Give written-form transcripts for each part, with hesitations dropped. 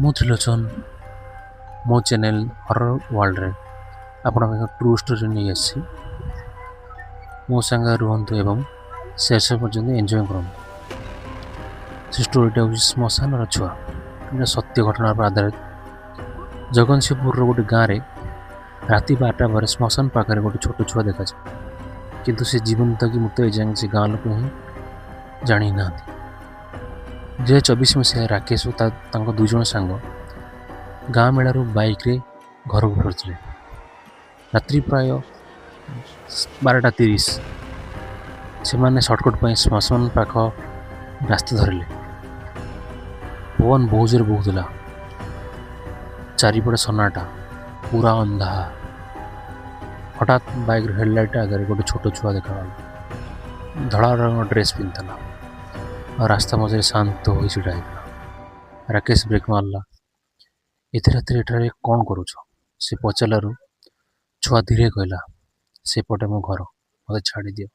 ମୁଁ ତ୍ରିଲୋଚନ ମୋ channel horror ୱାର୍ଲଡରେ ଆପଣଙ୍କ ଏକ ଟ୍ରୁ ଷ୍ଟୋରି ନେଇ ଆସିଛି। ମୋ ସାଙ୍ଗରେ ରୁହନ୍ତୁ ଏବଂ ଶେଷ ପର୍ଯ୍ୟନ୍ତ ଏନ୍ଜୟ କରନ୍ତୁ। ସେ ଷ୍ଟୋରିଟା ହେଉଛି ଶ୍ମଶାନର ଛୁଆ। ଏଇଟା ସତ୍ୟ ଘଟଣା ଉପରେ ଆଧାରିତ। ଜଗତସିଂହପୁରର ଗୋଟେ ଗାଁରେ ରାତି 12ଟା ପରେ ଶ୍ମଶାନ ପାଖରେ ଗୋଟେ ଛୋଟ ଛୁଆ ଦେଖାଯାଏ। କିନ୍ତୁ ସେ ଜୀବନ୍ତ କି ମୃତ ଏଯାଏଁ ସେ ଗାଁ ଲୋକ ହିଁ ଜାଣିନାହାନ୍ତି। 2024 ମସିହା ରାକେଶ ଓ ତାଙ୍କ 2 ଜଣ ସାଙ୍ଗ ଗାଁ ମେଳାରୁ ବାଇକ୍ରେ ଘରକୁ ଫେରୁଥିଲେ। ରାତ୍ରି ପ୍ରାୟ 12:30। ସେମାନେ ସର୍ଟକଟ୍ ପାଇଁ ଶ୍ମଶାନ ପାଖ ରାସ୍ତା ଧରିଲେ। ପବନ ବହୁତ ଜୋରେ ବହୁଥିଲା। ଚାରିପଟେ ସନ୍ନାଟା, ପୁରା ଅନ୍ଧାର। ହଠାତ୍ ବାଇକ୍ର ହେଡ଼ଲାଇଟ୍ ଆଗରେ ଗୋଟେ ଛୋଟ ଛୁଆ ଦେଖାଗଲା। ଧଳା ରଙ୍ଗର ଡ୍ରେସ୍ ପିନ୍ଧିଥିଲା ଆଉ ରାସ୍ତା ମଝିରେ ଶାନ୍ତ ହୋଇ ଛିଡ଼ା ହେଇଥିଲା। ରାକେଶ ବ୍ରେକ୍ ମାରିଲା। ଏତେ ରାତିରେ ଏଠାରେ କ'ଣ କରୁଛ? ସେ ପଚାରିଲାରୁ ଛୁଆ ଧୀରେ କହିଲା, ସେପଟେ ମୋ ଘର, ମୋତେ ଛାଡ଼ିଦିଅ।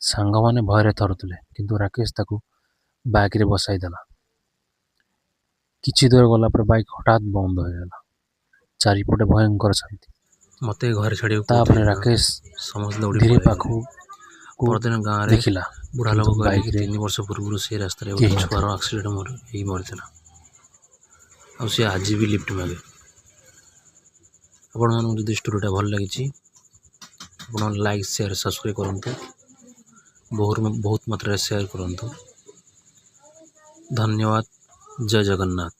ସାଙ୍ଗମାନେ ଭୟରେ ଥରୁଥିଲେ, କିନ୍ତୁ ରାକେଶ ତାକୁ ବାଇକ୍ରେ ବସାଇ ଦେଲା। କିଛି ଦୂର ଗଲା ପରେ ବାଇକ୍ ହଠାତ୍ ବନ୍ଦ ହୋଇଗଲା। ଚାରିପଟେ ଭୟଙ୍କର ଶାନ୍ତି। ମୋତେ ଘରେ ଛାଡ଼ିବାକୁ ତାପରେ କହୁଥିଲେ। ରାକେଶ ସମସ୍ତେ ଦୌଡ଼ି ଧୀରେ ପଳେଇଲେ। ପାଖକୁ ପରଦିନ ଗାଁରେ ଦେଖିଲା, ବୁଢ଼ା କିନ୍ତୁ ଲୋକ କହିଲେ କି ବାଇକ୍ରେ 3 ବର୍ଷ ପୂର୍ବରୁ ସେ ରାସ୍ତାରେ ଗୋଟେ କେହି ଛୁଆର ନଥିଲେ। ଆକ୍ସିଡେଣ୍ଟ ହେଇ ମରିଥିଲା। ଆଉ ସେ ଆଜି ବି ଲିଫ୍ଟ ମାଗେ। ଆପଣମାନଙ୍କୁ ଯଦି ଷ୍ଟୋରିଟା ଭଲ ଲାଗିଛି, ଆପଣ ଲାଇକ୍ ସେୟାର ସବସ୍କ୍ରାଇବ୍ କରନ୍ତୁ। ବହୁତ ମାତ୍ରାରେ ସେୟାର କରନ୍ତୁ। ଧନ୍ୟବାଦ। ଜୟ ଜଗନ୍ନାଥ।